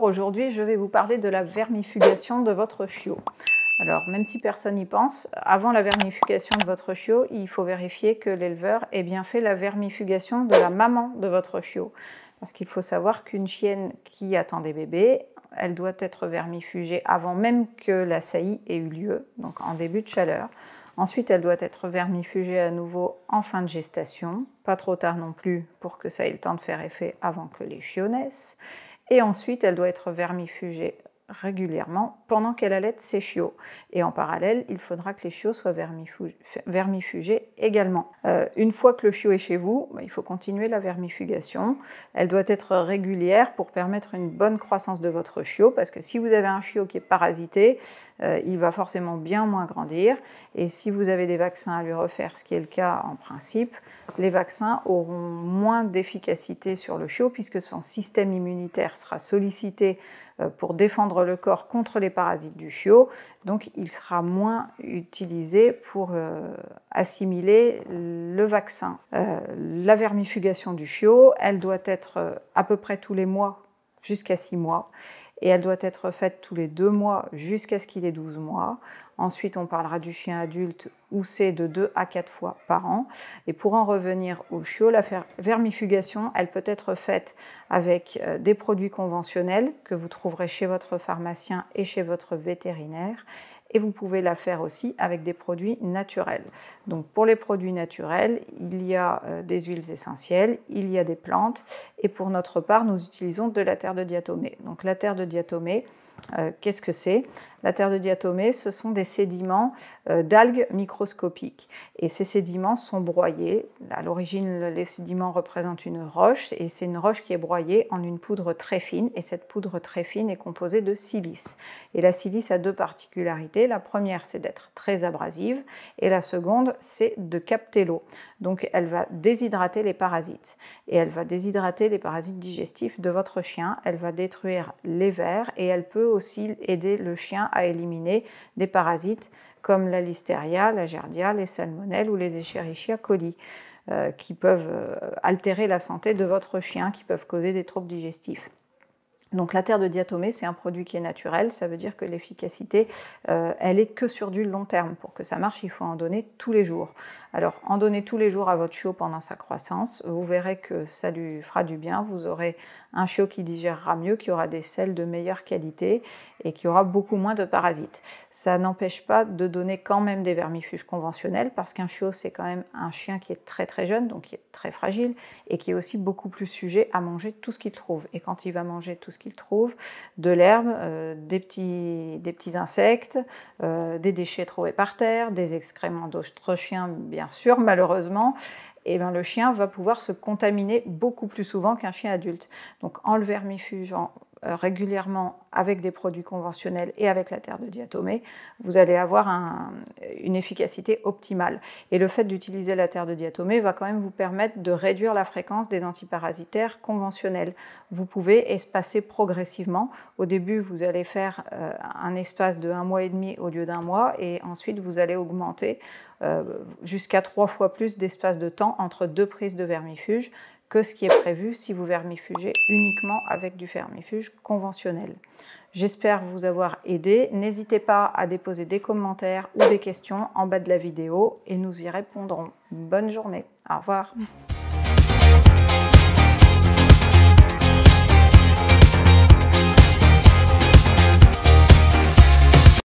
aujourd'hui je vais vous parler de la vermifugation de votre chiot. Alors même si personne n'y pense, avant la vermifugation de votre chiot, il faut vérifier que l'éleveur ait bien fait la vermifugation de la maman de votre chiot. Parce qu'il faut savoir qu'une chienne qui attend des bébés, elle doit être vermifugée avant même que la saillie ait eu lieu, donc en début de chaleur. Ensuite, elle doit être vermifugée à nouveau en fin de gestation, pas trop tard non plus pour que ça ait le temps de faire effet avant que les chiots naissent. Et ensuite, elle doit être vermifugée régulièrement pendant qu'elle allaite ses chiots. Et en parallèle, il faudra que les chiots soient vermifugés également. Une fois que le chiot est chez vous, il faut continuer la vermifugation. Elle doit être régulière pour permettre une bonne croissance de votre chiot, parce que si vous avez un chiot qui est parasité, il va forcément bien moins grandir. Et si vous avez des vaccins à lui refaire, ce qui est le cas en principe, les vaccins auront moins d'efficacité sur le chiot puisque son système immunitaire sera sollicité pour défendre le corps contre les parasites du chiot, donc il sera moins utilisé pour assimiler le vaccin. La vermifugation du chiot, elle doit être à peu près tous les mois jusqu'à 6 mois, et elle doit être faite tous les 2 mois jusqu'à ce qu'il ait 12 mois. Ensuite, on parlera du chien adulte où c'est de 2 à 4 fois par an. Et pour en revenir au chiot, la vermifugation, elle peut être faite avec des produits conventionnels que vous trouverez chez votre pharmacien et chez votre vétérinaire. Et vous pouvez la faire aussi avec des produits naturels. Donc pour les produits naturels, il y a des huiles essentielles, il y a des plantes, et pour notre part, nous utilisons de la terre de diatomée. Donc la terre de diatomée, qu'est-ce que c'est? La terre de diatomée, ce sont des sédiments d'algues microscopiques. Et ces sédiments sont broyés. À l'origine, les sédiments représentent une roche, et c'est une roche qui est broyée en une poudre très fine. Et cette poudre très fine est composée de silice. Et la silice a 2 particularités. La première, c'est d'être très abrasive. Et la seconde, c'est de capter l'eau. Donc elle va déshydrater les parasites. Et elle va déshydrater les parasites digestifs de votre chien. Elle va détruire les vers, et elle peut aussi aider le chien à éliminer des parasites comme la listeria, la giardia, les salmonelles ou les escherichia coli, qui peuvent altérer la santé de votre chien, qui peuvent causer des troubles digestifs. Donc la terre de diatomée, c'est un produit qui est naturel, ça veut dire que l'efficacité, elle est que sur du long terme. Pour que ça marche, il faut en donner tous les jours. Alors, en donner tous les jours à votre chiot pendant sa croissance, vous verrez que ça lui fera du bien. Vous aurez un chiot qui digérera mieux, qui aura des selles de meilleure qualité et qui aura beaucoup moins de parasites. Ça n'empêche pas de donner quand même des vermifuges conventionnels, parce qu'un chiot, c'est quand même un chien qui est très très jeune, donc qui est très fragile, et qui est aussi beaucoup plus sujet à manger tout ce qu'il trouve. Et quand il va manger tout ce qu'il trouve, de l'herbe, des petits insectes, des déchets trouvés par terre, des excréments d'autres chiens, bien sûr, malheureusement, et bien le chien va pouvoir se contaminer beaucoup plus souvent qu'un chien adulte. Donc en le vermifugeant régulièrement avec des produits conventionnels et avec la terre de diatomée, vous allez avoir une efficacité optimale. Et le fait d'utiliser la terre de diatomée va quand même vous permettre de réduire la fréquence des antiparasitaires conventionnels. Vous pouvez espacer progressivement. Au début, vous allez faire un espace de 1 mois et demi au lieu d'1 mois, et ensuite vous allez augmenter jusqu'à 3 fois plus d'espace de temps entre 2 prises de vermifuge que ce qui est prévu si vous vermifugez uniquement avec du vermifuge conventionnel. J'espère vous avoir aidé. N'hésitez pas à déposer des commentaires ou des questions en bas de la vidéo et nous y répondrons. Bonne journée. Au revoir.